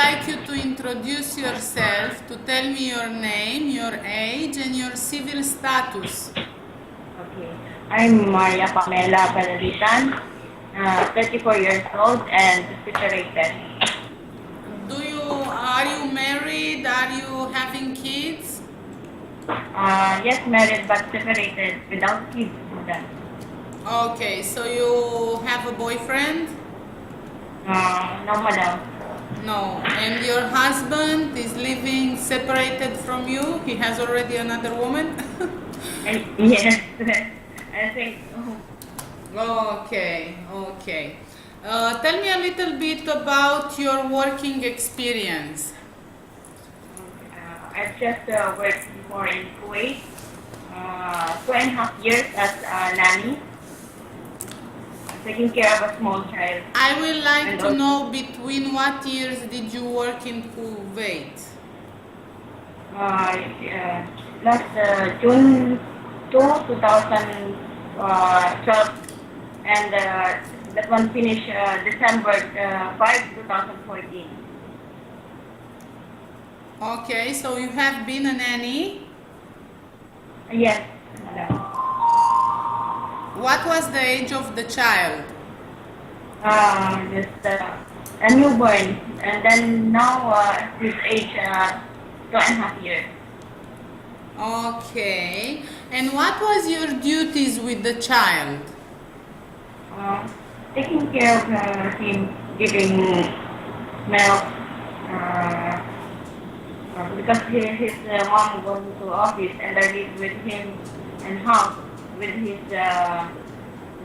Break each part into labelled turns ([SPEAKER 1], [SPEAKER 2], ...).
[SPEAKER 1] like you to introduce yourself, to tell me your name, your age, and your civil status.
[SPEAKER 2] Okay. I'm Maria Pamela Balalitan, 34 years old and separated.
[SPEAKER 1] Are you married? Are you having kids?
[SPEAKER 2] Yes, married but separated without kids. Madam.
[SPEAKER 1] Okay, so you have a boyfriend?
[SPEAKER 2] No, madam.
[SPEAKER 1] No. And your husband is living separated from you? He has already another woman?
[SPEAKER 2] Yes, I think.
[SPEAKER 1] Okay, okay. Tell me a little bit about your working experience.
[SPEAKER 2] I've just worked before in Kuwait, 2.5 years as a nanny, taking care of a small child.
[SPEAKER 1] I would like
[SPEAKER 2] And
[SPEAKER 1] to know between what years did you work in Kuwait?
[SPEAKER 2] Last June 2012, and that one finished December 5, 2014.
[SPEAKER 1] Okay, so you have been a nanny.
[SPEAKER 2] Yes, madam.
[SPEAKER 1] What was the age of the child?
[SPEAKER 2] Just a newborn, and then now his age 2.5 years.
[SPEAKER 1] Okay, and what was your duties with the child?
[SPEAKER 2] Taking care of him, giving milk, because his mom goes to office and I live with him and house with his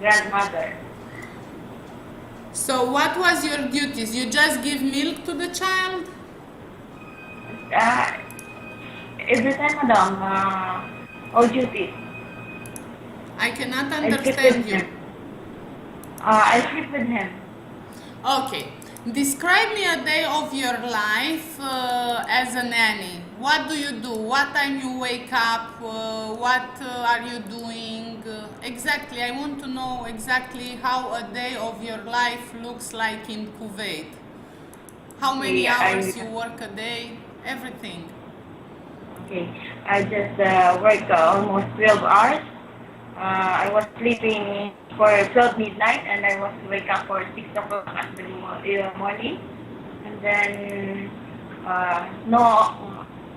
[SPEAKER 2] grandmother.
[SPEAKER 1] So what was your duties? You just give milk to the child?
[SPEAKER 2] Every time, madam, all duties.
[SPEAKER 1] I cannot
[SPEAKER 2] I sleep with
[SPEAKER 1] understand you.
[SPEAKER 2] him. I sleep with him.
[SPEAKER 1] Okay, describe me a day of your life as a nanny. What do you do? What time you wake up? What are you doing? Exactly, I want to know exactly how a day of your life looks like in Kuwait. How many
[SPEAKER 2] Okay,
[SPEAKER 1] hours you work a day? Everything.
[SPEAKER 2] Okay, I just work almost 12 hours. I was sleeping for 12 midnight and I was wake up for 6 o'clock at the morning. And then no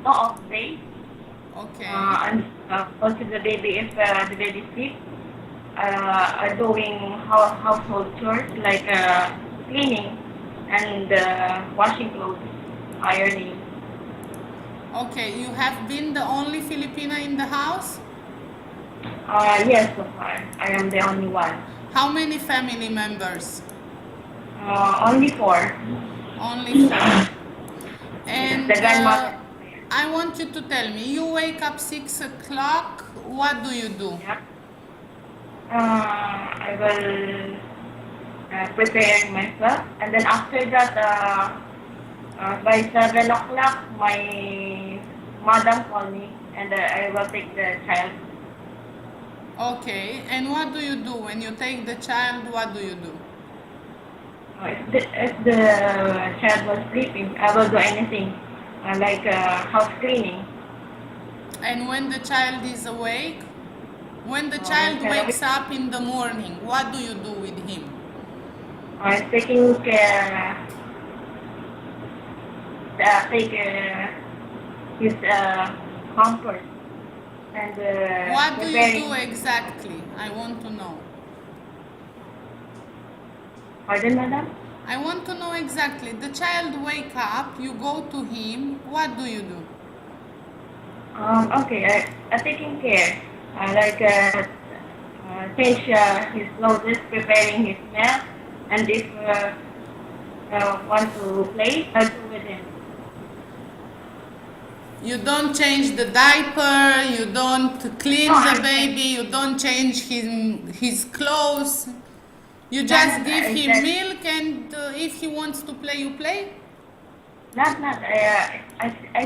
[SPEAKER 2] off day.
[SPEAKER 1] Okay.
[SPEAKER 2] And also the baby, if the baby sleep, are doing household chores like cleaning and washing clothes, ironing.
[SPEAKER 1] Okay, you have been the only Filipina in the house?
[SPEAKER 2] Yes, so far. I am the only one.
[SPEAKER 1] How many family members?
[SPEAKER 2] Only 4.
[SPEAKER 1] Only 4. And
[SPEAKER 2] The grandmother.
[SPEAKER 1] I want you to tell me, you wake up 6 o'clock, what do you do?
[SPEAKER 2] Yeah. I will prepare myself, and then after that, by 7 o'clock, my madam call me, and I will take the child.
[SPEAKER 1] Okay, and what do you do when you take the child? What do you do?
[SPEAKER 2] If the child was sleeping, I will do anything, like house cleaning.
[SPEAKER 1] And when the child is awake? When the child wakes up in the morning, what do you do with him?
[SPEAKER 2] Taking care, take his comfort. And
[SPEAKER 1] What do you do exactly? I want to know.
[SPEAKER 2] Pardon, madam?
[SPEAKER 1] I want to know exactly. The child wake up, you go to him, what do you do?
[SPEAKER 2] Okay, I'm taking care. Like change his clothes, preparing his meal, and if want to play, I do with him.
[SPEAKER 1] You don't change the diaper, you don't clean the baby, you don't change his clothes. You just give him milk, and if he wants to play, you play?
[SPEAKER 2] Not. I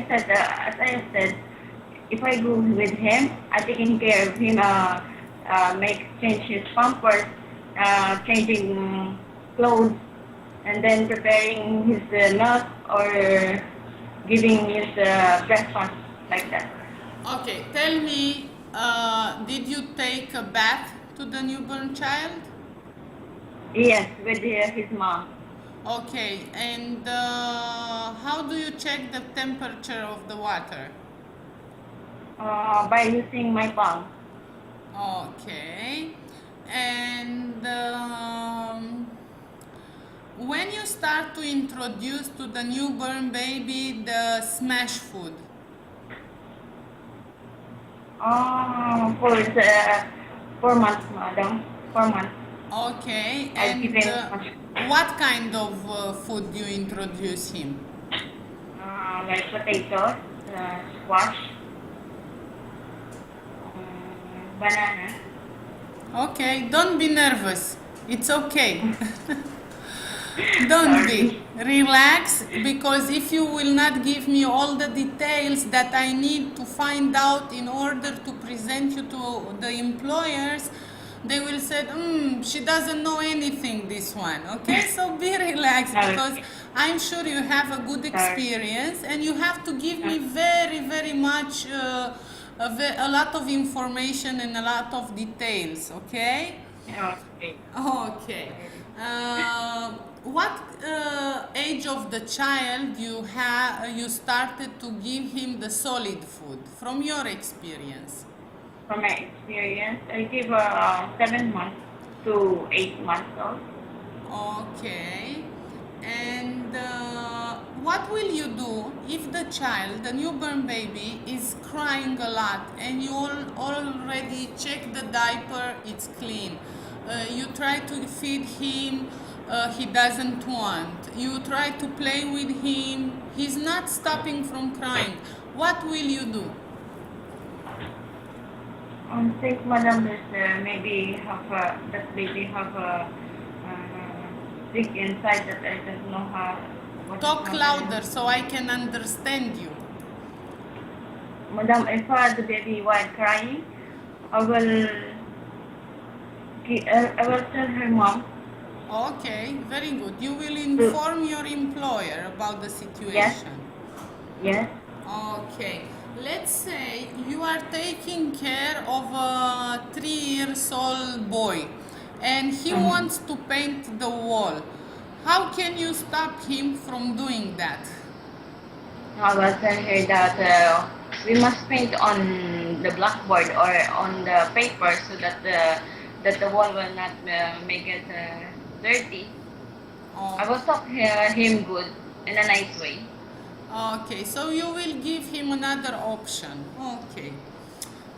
[SPEAKER 2] said, as I said, if I go with him, I taking care of him, change his pampers, changing clothes, and then preparing his milk or giving his breakfast like that.
[SPEAKER 1] Okay, tell me, did you take a bath to the newborn child?
[SPEAKER 2] Yes, with his mom.
[SPEAKER 1] Okay, and how do you check the temperature of the water?
[SPEAKER 2] By using my palm.
[SPEAKER 1] Okay, and when you start to introduce to the newborn baby the smash food,
[SPEAKER 2] For 4 months, madam. 4 months.
[SPEAKER 1] okay,
[SPEAKER 2] I give
[SPEAKER 1] and
[SPEAKER 2] him much,
[SPEAKER 1] what kind of food do you introduce him?
[SPEAKER 2] like potatoes, squash, banana.
[SPEAKER 1] Okay, don't be nervous. It's okay. Don't be.
[SPEAKER 2] Sorry.
[SPEAKER 1] Relax, because if you will not give me all the details that I need to find out in order to present you to the employers, they will say, she doesn't know anything, this one. Okay, so be relaxed, because
[SPEAKER 2] Okay.
[SPEAKER 1] I'm sure you have a good
[SPEAKER 2] Sorry.
[SPEAKER 1] experience and you have to give me very, very much, a lot of information and a lot of details, okay?
[SPEAKER 2] Okay.
[SPEAKER 1] Okay. What age of the child you started to give him the solid food from your experience?
[SPEAKER 2] From my experience, I give 7 months to 8 months old.
[SPEAKER 1] Okay. And what will you do if the child, the newborn baby, is crying a lot and you already check the diaper, it's clean. You try to feed him, he doesn't want. You try to play with him, he's not stopping from crying. What will you do?
[SPEAKER 2] Since madam is maybe that baby have a sick inside that I don't know how. What is
[SPEAKER 1] Talk
[SPEAKER 2] happening.
[SPEAKER 1] louder so I can understand you.
[SPEAKER 2] Madam, if the baby while crying, I will I will tell her mom.
[SPEAKER 1] Okay, very good. You will
[SPEAKER 2] To,
[SPEAKER 1] inform your employer about the
[SPEAKER 2] yes,
[SPEAKER 1] situation.
[SPEAKER 2] yes.
[SPEAKER 1] Okay, let's say you are taking care of a 3 years old boy and he
[SPEAKER 2] Mm-hmm.
[SPEAKER 1] wants to paint the wall. How can you stop him from doing that?
[SPEAKER 2] I will tell her that we must paint on the blackboard or on the paper so that the wall will not make it dirty. I will
[SPEAKER 1] Okay.
[SPEAKER 2] talk him good in a nice way.
[SPEAKER 1] Okay, so you will give him another option. Okay.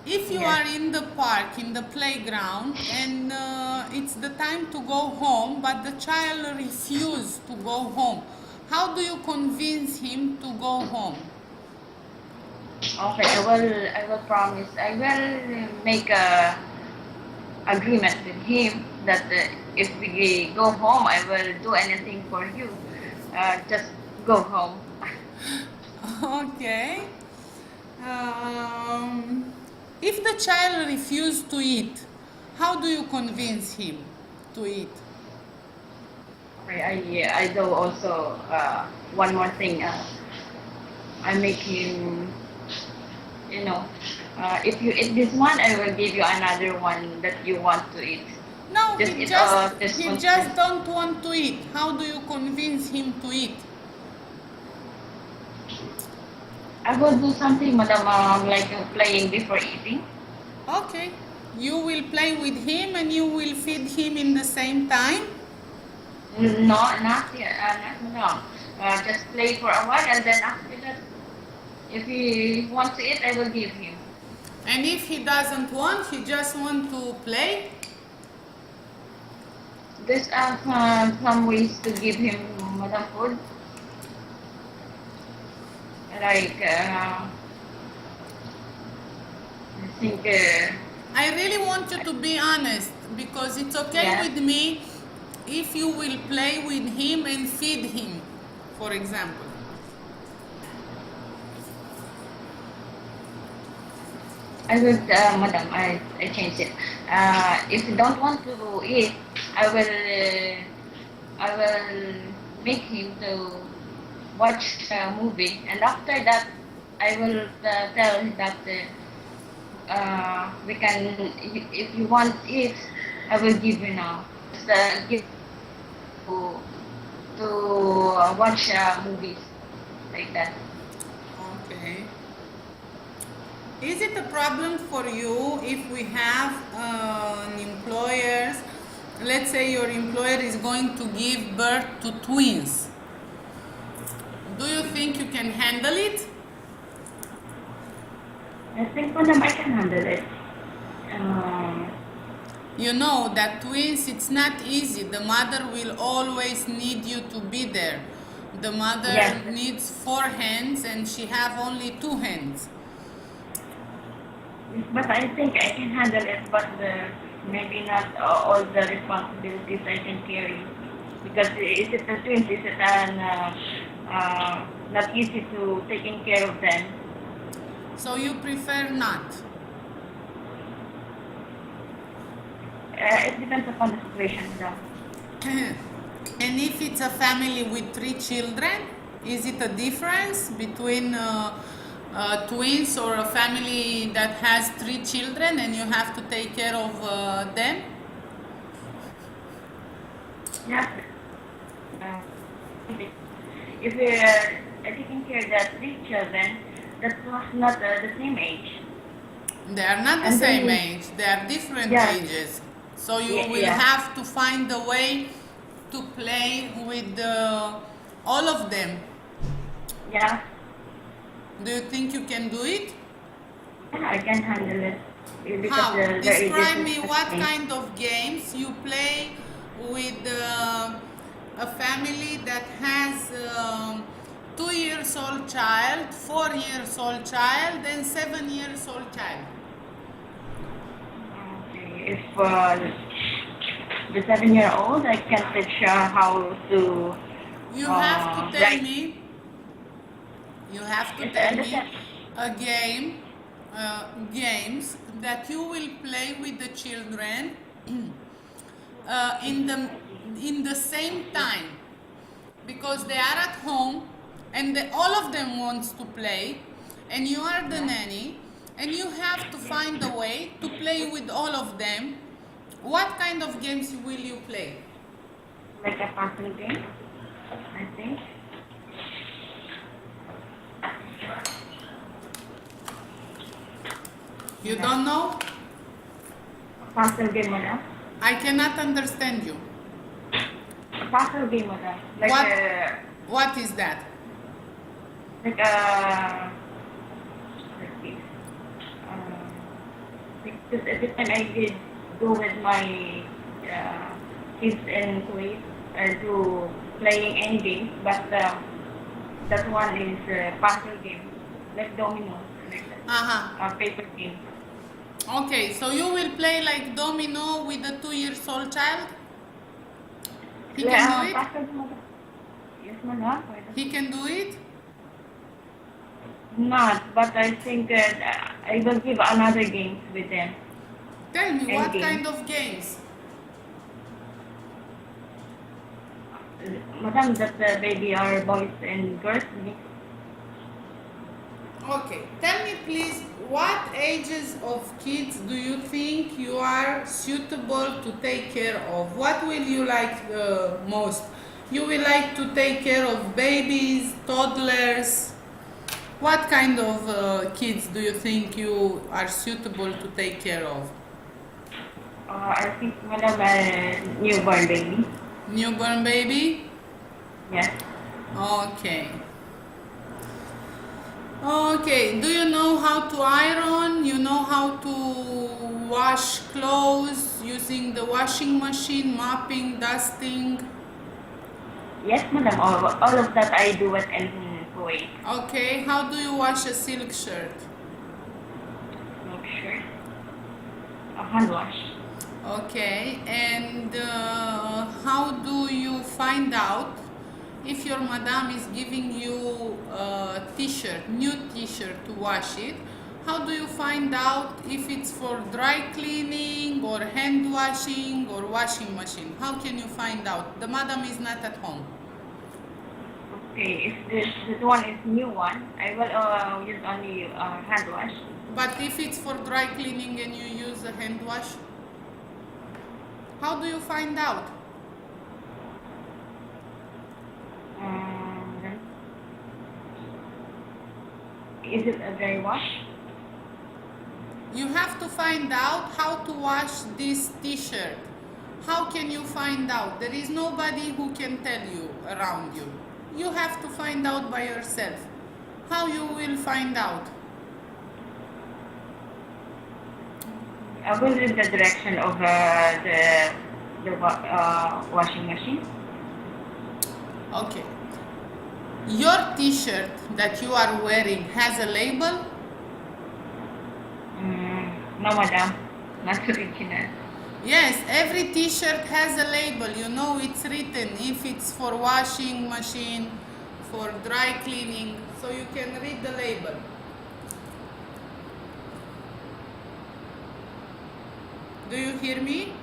[SPEAKER 1] If you
[SPEAKER 2] Yes.
[SPEAKER 1] are in the park, in the playground, and it's the time to go home, but the child refuses to go home, how do you convince him to go home?
[SPEAKER 2] Okay, I will promise. I will make a agreement with him that if we go home, I will do anything for you. Just go home.
[SPEAKER 1] Okay. If the child refuses to eat, how do you convince him to eat?
[SPEAKER 2] Okay, I do also one more thing. I make him, you know, if you eat this one, I will give you another one that you want to eat.
[SPEAKER 1] No,
[SPEAKER 2] Just
[SPEAKER 1] he
[SPEAKER 2] eat
[SPEAKER 1] just
[SPEAKER 2] this
[SPEAKER 1] he
[SPEAKER 2] one
[SPEAKER 1] just
[SPEAKER 2] first.
[SPEAKER 1] don't want to eat. How do you convince him to eat?
[SPEAKER 2] I will do something, madam, like playing before eating.
[SPEAKER 1] Okay. You will play with him and you will feed him in the same time.
[SPEAKER 2] No, not yet, not no. Just play for a while, and then after that, if he wants to eat, I will give him.
[SPEAKER 1] And if he doesn't want, he just want to play.
[SPEAKER 2] There's some ways to give him madam food, like I think
[SPEAKER 1] I really want you to be honest, because it's okay
[SPEAKER 2] yeah.
[SPEAKER 1] with me if you will play with him and feed him, for example.
[SPEAKER 2] I will, madam, I changed it. If you don't want to eat, I will make him to watch a movie, and after that, I will tell him that we can, if you want it, I will give you now. Just give to watch movies like that.
[SPEAKER 1] Okay. Is it a problem for you if we have an employers, let's say your employer is going to give birth to twins? Do you think you can handle it?
[SPEAKER 2] I think for them I can handle it.
[SPEAKER 1] You know that twins, it's not easy. The mother will always need you to be there. The mother
[SPEAKER 2] Yes.
[SPEAKER 1] needs 4 hands and she have only 2 hands.
[SPEAKER 2] But I think I can handle it, but maybe not all the responsibilities I can carry. Because is it the twins? Is it not easy to taking care of them?
[SPEAKER 1] So you prefer not?
[SPEAKER 2] It depends upon the situation, though.
[SPEAKER 1] And if it's a family with 3 children, is it a difference between twins or a family that has 3 children and you have to take care of them?
[SPEAKER 2] Yes. If we are taking care of the 3 children, that was not the same age.
[SPEAKER 1] They are not the
[SPEAKER 2] And
[SPEAKER 1] same
[SPEAKER 2] then-
[SPEAKER 1] age, they are different
[SPEAKER 2] Yeah.
[SPEAKER 1] ages. So you
[SPEAKER 2] Yeah,
[SPEAKER 1] will
[SPEAKER 2] yeah.
[SPEAKER 1] have to find a way to play with all of them.
[SPEAKER 2] Yeah.
[SPEAKER 1] Do you think you can do it?
[SPEAKER 2] Yeah, I can handle it. Because
[SPEAKER 1] How?
[SPEAKER 2] their
[SPEAKER 1] Describe
[SPEAKER 2] ages
[SPEAKER 1] me
[SPEAKER 2] is
[SPEAKER 1] what
[SPEAKER 2] the same.
[SPEAKER 1] kind of games you play with a family that has 2 years old child, 4 years old child, and 7 years old child.
[SPEAKER 2] Okay. If the 7-year-old, I can teach how to.
[SPEAKER 1] You have to tell
[SPEAKER 2] write.
[SPEAKER 1] me. You have to
[SPEAKER 2] Yes, I
[SPEAKER 1] tell me
[SPEAKER 2] understand.
[SPEAKER 1] a game, games that you will play with the children in the same time, because they are at home and all of them wants to play, and you are the nanny, and you have to find a way to play with all of them. What kind of games will you play?
[SPEAKER 2] Like a puzzle game, I think.
[SPEAKER 1] You don't know?
[SPEAKER 2] Puzzle game mo na.
[SPEAKER 1] I cannot understand you.
[SPEAKER 2] Puzzle game mo na. Like
[SPEAKER 1] What? What is that?
[SPEAKER 2] like let's see. Because every time I did go with my kids in Kuwait to playing any game, but that one is puzzle game, like domino, like that.
[SPEAKER 1] Uh-huh.
[SPEAKER 2] Paper game.
[SPEAKER 1] Okay, so you will play like domino with a 2 years old child? He can do it?
[SPEAKER 2] Puzzle mo. Yes, ma'am.
[SPEAKER 1] He can do it?
[SPEAKER 2] Not, but I think I will give another game with them.
[SPEAKER 1] Tell me,
[SPEAKER 2] Any
[SPEAKER 1] what
[SPEAKER 2] game.
[SPEAKER 1] kind of games?
[SPEAKER 2] Madam, that baby are boys and girls.
[SPEAKER 1] Okay, tell me please, what ages of kids do you think you are suitable to take care of? What will you like most? You will like to take care of babies, toddlers? What kind of kids do you think you are suitable to take care of?
[SPEAKER 2] I think madam, newborn baby.
[SPEAKER 1] Newborn baby?
[SPEAKER 2] Yes.
[SPEAKER 1] Okay. Okay, do you know how to iron? You know how to wash clothes using the washing machine, mopping, dusting?
[SPEAKER 2] Yes, madam. All of that I do it in Kuwait.
[SPEAKER 1] Okay, how do you wash a silk shirt?
[SPEAKER 2] Make sure. A hand wash.
[SPEAKER 1] Okay, and how do you find out if your madam is giving you a t-shirt, new t-shirt to wash it? How do you find out if it's for dry cleaning or hand washing or washing machine? How can you find out? The madam is not at home.
[SPEAKER 2] Okay, if this one is new one, I will use only hand wash.
[SPEAKER 1] But if it's for dry cleaning and you use a hand wash, how do you find out?
[SPEAKER 2] Um, is it a dry wash?
[SPEAKER 1] You have to find out how to wash this t-shirt. How can you find out? There is nobody who can tell you around you. You have to find out by yourself. How you will find out?
[SPEAKER 2] I will read the direction of the washing machine.
[SPEAKER 1] Okay. Your t-shirt that you are wearing has a label?
[SPEAKER 2] No, madam, not original.
[SPEAKER 1] Yes, every t-shirt has a label. You know it's written if it's for washing machine, for dry cleaning, so you can read the label. Do you hear me?